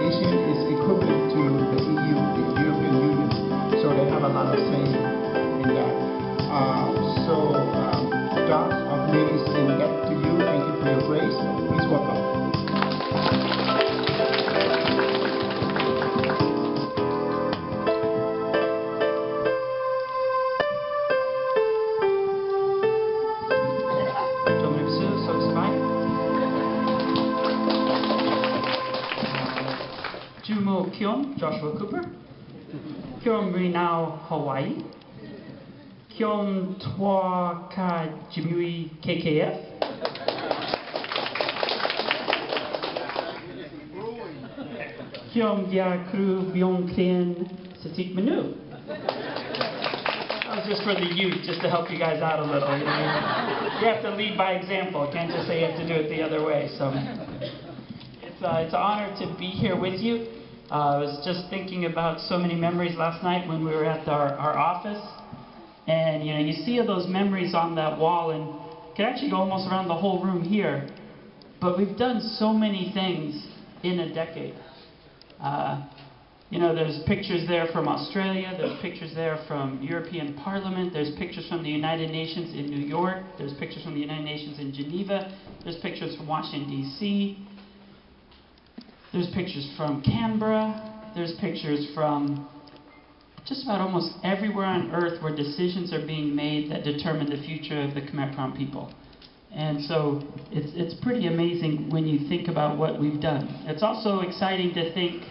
nation is equivalent to the EU, the European Union, so they have a lot of say in that. Dogs of ladies in debt to you, thank you for your grace. Please welcome. Krom, Joshua Cooper. Krom Rinau, Hawaii. Krom Twa Ka Jimui, KKF. Krom Gia Kru Byong Klien Satik Manu. That was just for the youth, just to help you guys out a little. You know? You have to lead by example. You can't just say you have to do it the other way. So it's an honor to be here with you. I was just thinking about so many memories last night when we were at our office, and you know, you see those memories on that wall, and you can actually go almost around the whole room here. But we've done so many things in a decade. You know, there's pictures there from Australia, there's pictures there from European Parliament, there's pictures from the United Nations in New York, there's pictures from the United Nations in Geneva, there's pictures from Washington, D.C., there's pictures from Canberra, there's pictures from just about almost everywhere on earth where decisions are being made that determine the future of the Khmer Krom people. And so it's pretty amazing when you think about what we've done. It's also exciting to think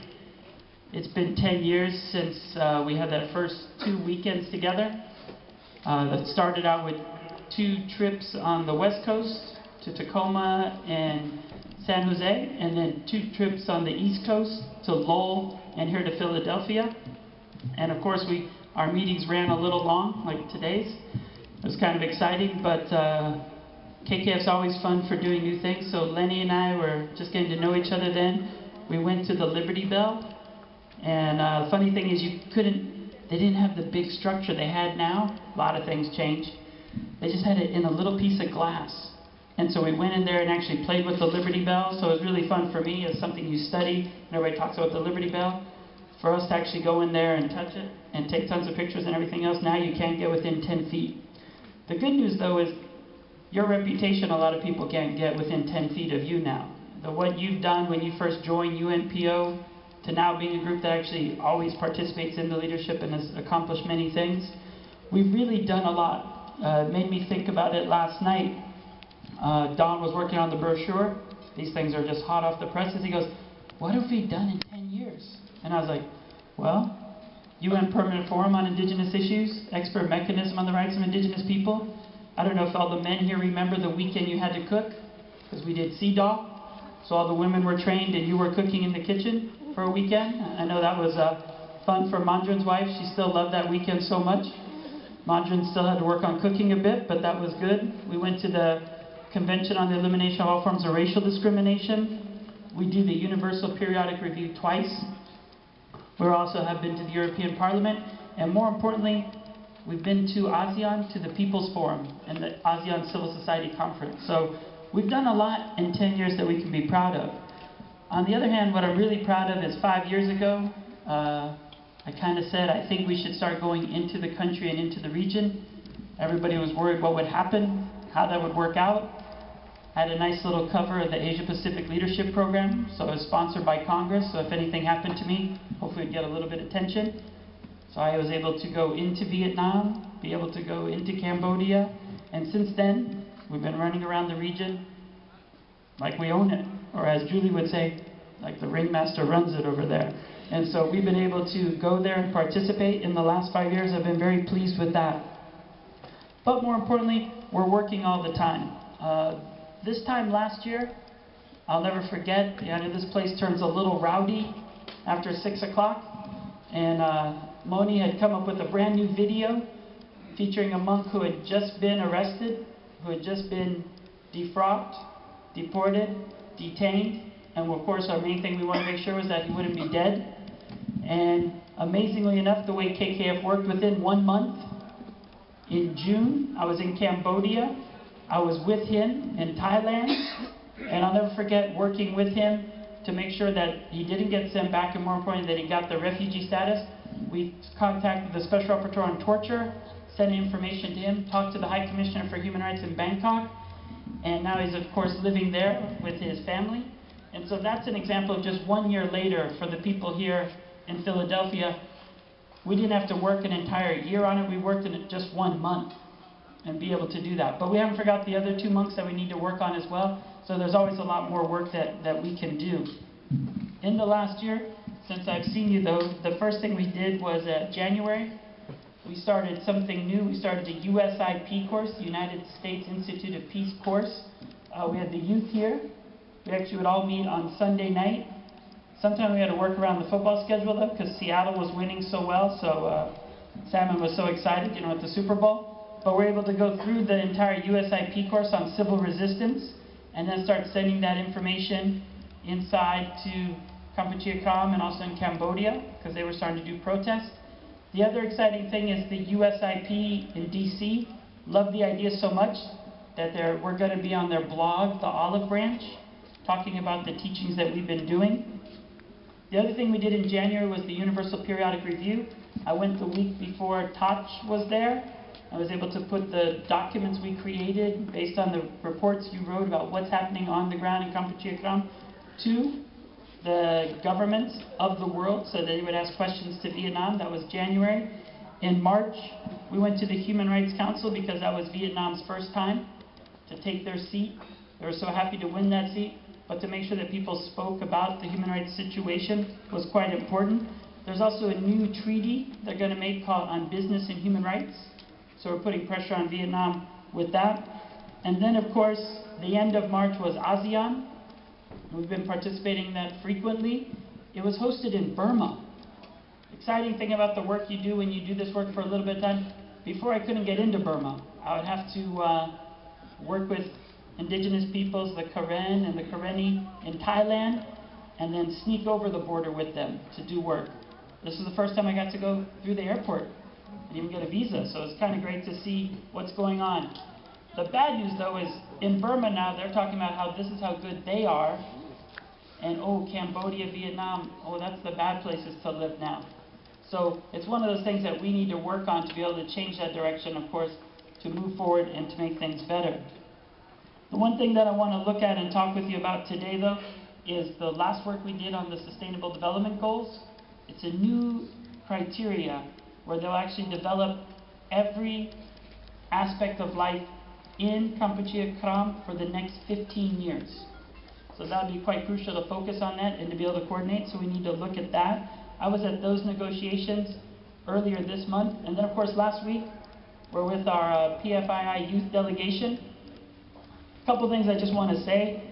it's been 10 years since we had that first 2 weekends together. That started out with 2 trips on the West Coast to Tacoma and San Jose, and then 2 trips on the East Coast to Lowell and here to Philadelphia. And of course, our meetings ran a little long, like today's. It was kind of exciting, but KKF's always fun for doing new things. So Lenny and I were just getting to know each other then. We went to the Liberty Bell, and the funny thing is they didn't have the big structure they had now. A lot of things changed. They just had it in a little piece of glass. And so we went in there and actually played with the Liberty Bell. So it was really fun for me as something you study, and everybody talks about the Liberty Bell. For us to actually go in there and touch it and take tons of pictures and everything else, now you can't get within 10 feet. The good news though is your reputation, a lot of people can't get within 10 feet of you now. What you've done when you first joined UNPO to now being a group that actually always participates in the leadership and has accomplished many things, we've really done a lot. It made me think about it last night. Don was working on the brochure. These things are just hot off the presses. He goes, what have we done in 10 years? And I was like, well, UN Permanent Forum on Indigenous Issues, Expert Mechanism on the Rights of Indigenous People. I don't know if all the men here remember the weekend you had to cook, because we did CDAW. So all the women were trained and you were cooking in the kitchen for a weekend. I know that was fun for Mandrin's wife. She still loved that weekend so much. Mandrin still had to work on cooking a bit, but that was good. We went to the Convention on the Elimination of All Forms of Racial Discrimination. We do the Universal Periodic Review twice. We also have been to the European Parliament, and more importantly, we've been to ASEAN, to the People's Forum, and the ASEAN Civil Society Conference. So we've done a lot in 10 years that we can be proud of. On the other hand, what I'm really proud of is 5 years ago, I kind of said I think we should start going into the country and into the region. Everybody was worried what would happen, how that would work out. I had a nice little cover of the Asia Pacific Leadership Program, so it was sponsored by Congress, so if anything happened to me, hopefully it'd get a little bit of attention. So I was able to go into Vietnam, be able to go into Cambodia, and since then, we've been running around the region like we own it, or as Julie would say, like the ringmaster runs it over there. And so we've been able to go there and participate in the last 5 years. I've been very pleased with that. But more importantly, we're working all the time. This time last year, I'll never forget, this place turns a little rowdy after 6 o'clock. And Moni had come up with a brand new video featuring a monk who had just been arrested, who had just been defrocked, deported, detained. And of course, our main thing we want to make sure was that he wouldn't be dead. And amazingly enough, the way KKF worked, within 1 month, in June, I was in Cambodia. I was with him in Thailand, and I'll never forget working with him to make sure that he didn't get sent back, and more importantly, that he got the refugee status. We contacted the Special Rapporteur on Torture, sent information to him, talked to the High Commissioner for Human Rights in Bangkok, and now he's, of course, living there with his family. And so that's an example of just 1 year later for the people here in Philadelphia. We didn't have to work an entire year on it. We worked in it just 1 month and be able to do that. But we haven't forgot the other 2 months that we need to work on as well. So there's always a lot more work that we can do. In the last year, since I've seen you though, the first thing we did was January. We started something new. We started the USIP course, the United States Institute of Peace course. We had the youth here. We actually would all meet on Sunday night. Sometimes we had to work around the football schedule though, because Seattle was winning so well. So Salmon was so excited, at the Super Bowl. But we're able to go through the entire USIP course on civil resistance, and then start sending that information inside to Khmerkampuchea Krom and also in Cambodia, because they were starting to do protests. The other exciting thing is the USIP in DC loved the idea so much that we're going to be on their blog, the Olive Branch, talking about the teachings that we've been doing. The other thing we did in January was the Universal Periodic Review. I went the week before Toch was there. I was able to put the documents we created based on the reports you wrote about what's happening on the ground in Kampuchea Krom to the governments of the world so that they would ask questions to Vietnam. That was January. In March, we went to the Human Rights Council because that was Vietnam's first time to take their seat. They were so happy to win that seat, but to make sure that people spoke about the human rights situation was quite important. There's also a new treaty they're going to make called on business and human rights. So we're putting pressure on Vietnam with that. And then, of course, the end of March was ASEAN. We've been participating in that frequently. It was hosted in Burma. Exciting thing about the work you do when you do this work for a little bit of time, before I couldn't get into Burma. I would have to work with indigenous peoples, the Karen and the Karenni in Thailand, and then sneak over the border with them to do work. This is the first time I got to go through the airport and even get a visa, so it's kind of great to see what's going on. The bad news, though, is in Burma now, they're talking about how this is how good they are, and oh, Cambodia, Vietnam, oh, that's the bad places to live now. So it's one of those things that we need to work on to be able to change that direction, of course, to move forward and to make things better. The one thing that I want to look at and talk with you about today, though, is the last work we did on the Sustainable Development Goals. It's a new criteria where they'll actually develop every aspect of life in Kampuchea Krom for the next 15 years. So that would be quite crucial to focus on that and to be able to coordinate, so we need to look at that. I was at those negotiations earlier this month, and then of course last week we're with our PFII youth delegation. A couple things I just want to say.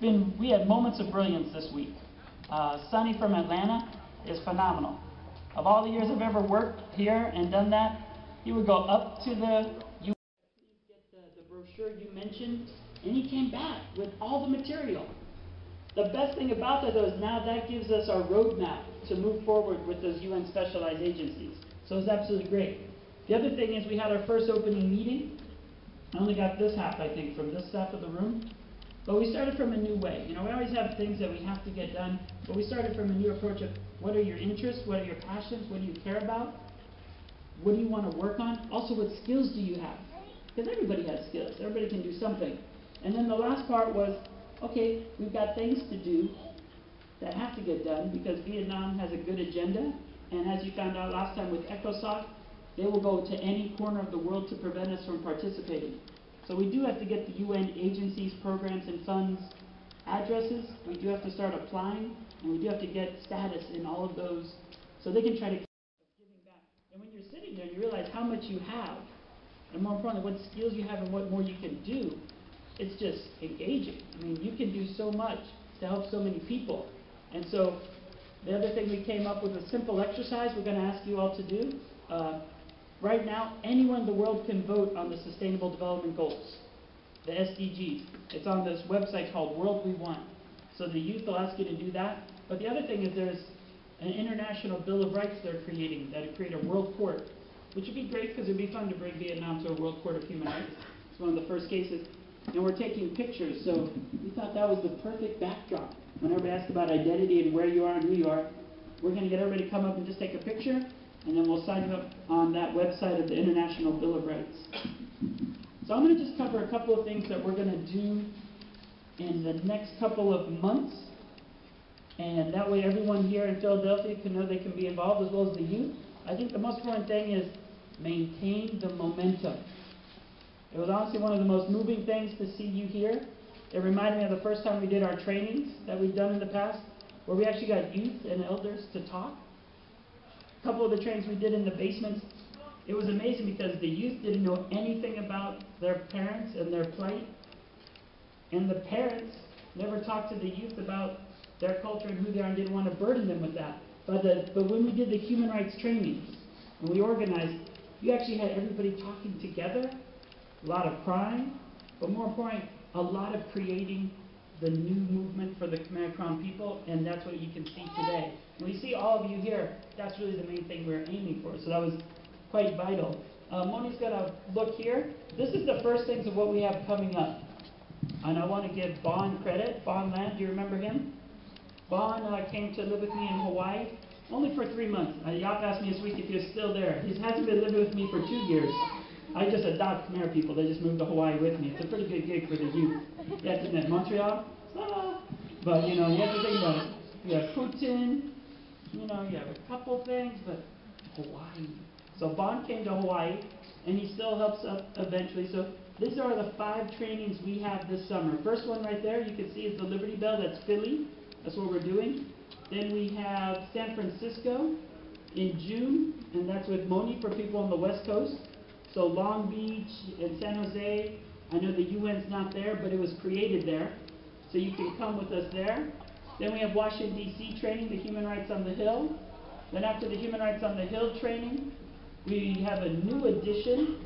We had moments of brilliance this week. Sonny from Atlanta is phenomenal. Of all the years I've ever worked here and done that, he would go up to the brochure you mentioned, and he came back with all the material. The best thing about that, though, is now that gives us our roadmap to move forward with those UN specialized agencies. So it's absolutely great. The other thing is we had our first opening meeting. I only got this half, I think, from this half of the room. But we started from a new way. We always have things that we have to get done, but we started from a new approach of what are your interests, what are your passions, what do you care about, what do you want to work on, also what skills do you have? Because everybody has skills, everybody can do something. And then the last part was, okay, we've got things to do that have to get done because Vietnam has a good agenda, and as you found out last time with ECOSOC, they will go to any corner of the world to prevent us from participating. So we do have to get the UN agencies, programs, and funds addresses. We do have to start applying, and we do have to get status in all of those so they can try to keep giving back. And when you're sitting there, you realize how much you have, and more importantly, what skills you have and what more you can do. It's just engaging. You can do so much to help so many people. And so the other thing we came up with a simple exercise we're going to ask you all to do. Right now, anyone in the world can vote on the Sustainable Development Goals, the SDGs. It's on this website called World We Want. So the youth will ask you to do that. But the other thing is there's an international Bill of Rights they're creating that would create a world court, which would be great because it would be fun to bring Vietnam to a World Court of Human Rights. It's one of the first cases. And we're taking pictures, so we thought that was the perfect backdrop when everybody asks about identity and where you are and who you are, we're going to get everybody to come up and just take a picture, and then we'll sign you up on that website of the International Bill of Rights. So I'm going to just cover a couple of things that we're going to do in the next couple of months, and that way everyone here in Philadelphia can know they can be involved, as well as the youth. I think the most important thing is maintain the momentum. It was honestly one of the most moving things to see you here. It reminded me of the first time we did our trainings that we've done in the past, where we actually got youth and elders to talk. A couple of the trainings we did in the basements, it was amazing because the youth didn't know anything about their parents and their plight, and the parents never talked to the youth about their culture and who they are and didn't want to burden them with that. But when we did the human rights trainings and we organized, you actually had everybody talking together, a lot of crying, but more importantly, a lot of creating the new movement for the Khmer Krom people, and that's what you can see today. When we see all of you here, that's really the main thing we're aiming for, so that was quite vital. Moni's going to look here. This is the first things of what we have coming up. And I want to give Bon credit. Bon Land, do you remember him? Bon came to live with me in Hawaii, only for 3 months. Yap asked me this week if he was still there. He hasn't been living with me for 2 years. I just adopt Khmer people. They just moved to Hawaii with me. It's a pretty good gig for the youth. You have to admit, Montreal, but you know, you have to think about it. You have Putin, you know, you have a couple things, but Hawaii. So Bon came to Hawaii, and he still helps us eventually. So these are the 5 trainings we have this summer. First one right there, you can see is the Liberty Bell. That's Philly. That's what we're doing. Then we have San Francisco in June, and that's with Moni for people on the West Coast. So Long Beach and San Jose, I know the UN's not there, but it was created there. So you can come with us there. Then we have Washington, D.C. training, the Human Rights on the Hill. Then after the Human Rights on the Hill training, we have a new edition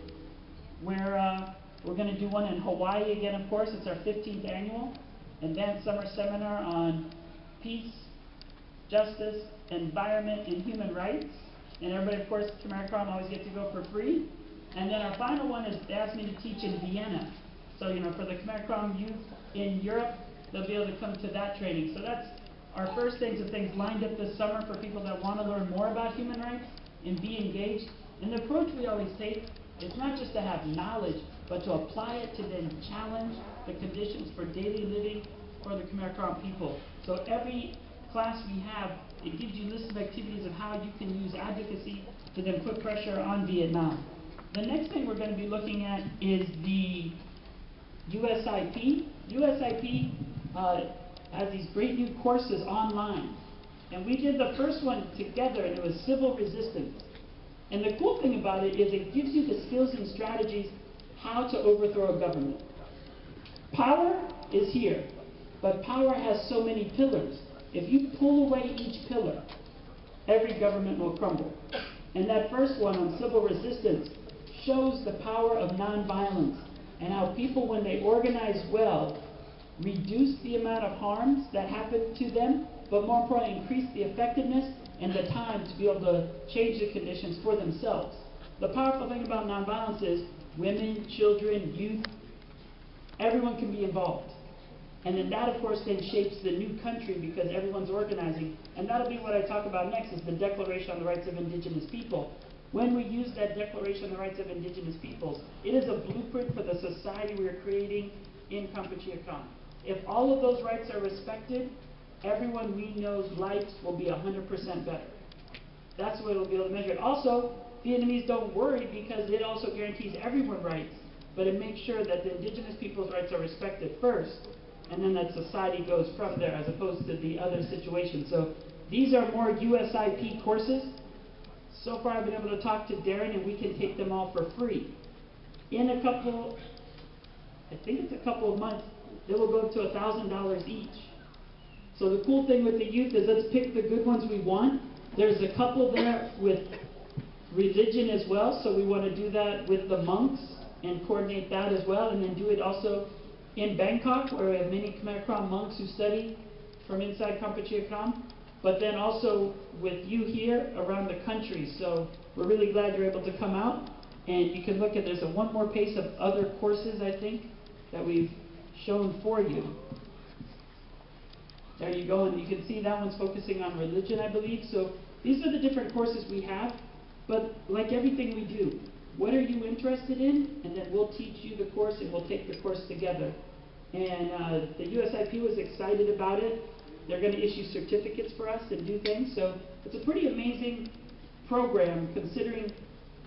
where we're going to do one in Hawaii again, of course. It's our 15th annual advanced summer seminar on peace, justice, environment, and human rights. And everybody, of course, Khmer Krom always gets to go for free. And then our final one is they asked me to teach in Vienna. So, you know, for the Khmer Krom youth in Europe, they'll be able to come to that training. So that's our first things of things lined up this summer for people that want to learn more about human rights and be engaged. And the approach we always take is not just to have knowledge, but to apply it to then challenge the conditions for daily living for the Khmer Krom people. So every class we have, it gives you lists of activities of how you can use advocacy to then put pressure on Vietnam. The next thing we're going to be looking at is the USIP. USIP has these great new courses online. And we did the first one together, and it was civil resistance. And the cool thing about it is it gives you the skills and strategies how to overthrow a government. Power is here, but power has so many pillars. If you pull away each pillar, every government will crumble. And that first one on civil resistance shows the power of nonviolence and how people, when they organize well, reduce the amount of harms that happen to them, but more importantly, increase the effectiveness and the time to be able to change the conditions for themselves. The powerful thing about nonviolence is women, children, youth, everyone can be involved. And then that, of course, then shapes the new country because everyone's organizing. And that'll be what I talk about next, is the Declaration on the Rights of Indigenous People. When we use that Declaration on the Rights of Indigenous Peoples, it is a blueprint for the society we are creating in Kampuchea Krom. If all of those rights are respected, everyone we know's lives will be 100% better. That's the way we'll be able to measure it. Also, Vietnamese don't worry because it also guarantees everyone rights, but it makes sure that the indigenous people's rights are respected first, and then that society goes from there as opposed to the other situation. So these are more USIP courses. So far I've been able to talk to Darren, and we can take them all for free. In a couple, I think it's a couple of months, they will go to $1,000 each. So the cool thing with the youth is let's pick the good ones we want. There's a couple there with religion as well, so we want to do that with the monks and coordinate that as well, and then do it also in Bangkok, where we have many Khmer Krom monks who study from inside Kampuchea Krom, but then also with you here around the country. So we're really glad you're able to come out, and you can look at, there's one more page of other courses, I think, that we've shown for you. There you go, and you can see that one's focusing on religion, I believe. So these are the different courses we have, but like everything we do, what are you interested in? And then we'll teach you the course and we'll take the course together. And the USIP was excited about it. They're going to issue certificates for us and do things. So it's a pretty amazing program considering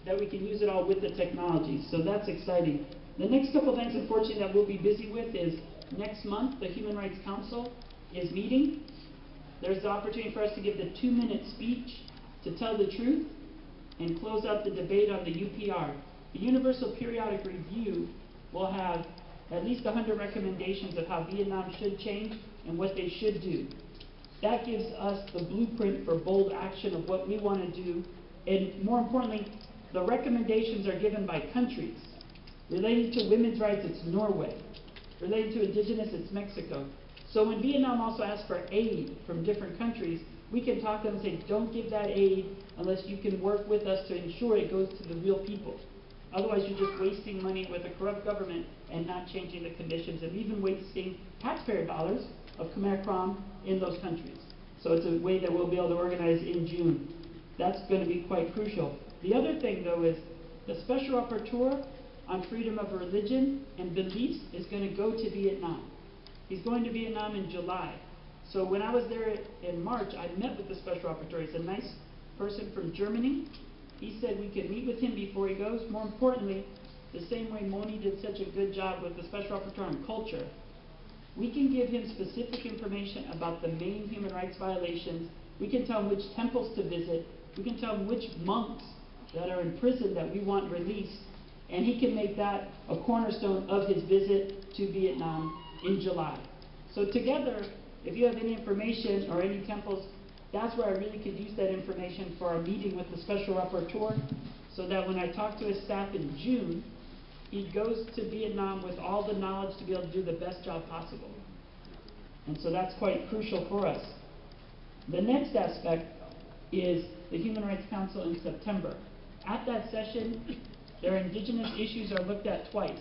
that we can use it all with the technology. So that's exciting. The next couple things, unfortunately, that we'll be busy with is next month, the Human Rights Council is meeting. There's the opportunity for us to give the 2-minute speech to tell the truth and close out the debate on the UPR. The Universal Periodic Review will have at least 100 recommendations of how Vietnam should change and what they should do. That gives us the blueprint for bold action of what we want to do, and more importantly, the recommendations are given by countries. Relating to women's rights, it's Norway. Relating to Indigenous, it's Mexico. So when Vietnam also asks for aid from different countries, we can talk to them and say, don't give that aid unless you can work with us to ensure it goes to the real people. Otherwise, you're just wasting money with a corrupt government and not changing the conditions, and even wasting taxpayer dollars of Khmer Krom in those countries. So it's a way that we'll be able to organize in June. That's going to be quite crucial. The other thing, though, is the Special Rapporteur on freedom of religion and beliefs is going to go to Vietnam. He's going to Vietnam in July. So when I was there in March, I met with the Special Rapporteur. He's a nice person from Germany. He said we could meet with him before he goes. More importantly, the same way Moni did such a good job with the Special Rapporteur on culture, we can give him specific information about the main human rights violations. We can tell him which temples to visit. We can tell him which monks that are in prison that we want released. And he can make that a cornerstone of his visit to Vietnam in July. So together, if you have any information or any temples, that's where I really could use that information for our meeting with the Special Rapporteur, so that when I talk to his staff in June, he goes to Vietnam with all the knowledge to be able to do the best job possible. And so that's quite crucial for us. The next aspect is the Human Rights Council in September. At that session, their Indigenous issues are looked at twice.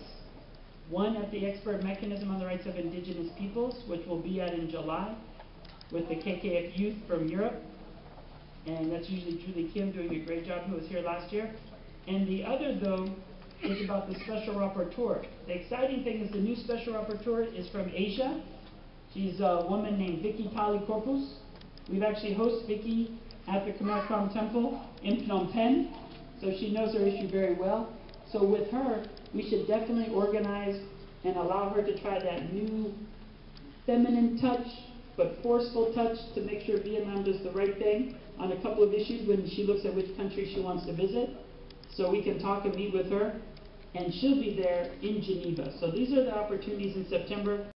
One at the Expert Mechanism on the Rights of Indigenous Peoples, which will be at in July, with the KKF youth from Europe. And that's usually Julie Kim doing a great job, who was here last year. And the other, though, is about the Special Rapporteur. The exciting thing is the new Special Rapporteur is from Asia. She's a woman named Vicky Pali-Corpus. We've actually hosted Vicky at the Khmer Krom Temple in Phnom Penh, so she knows her issue very well. So with her, we should definitely organize and allow her to try that new feminine touch, but forceful touch, to make sure Vietnam does the right thing on a couple of issues when she looks at which country she wants to visit. So we can talk and meet with her, and she'll be there in Geneva. So these are the opportunities in September.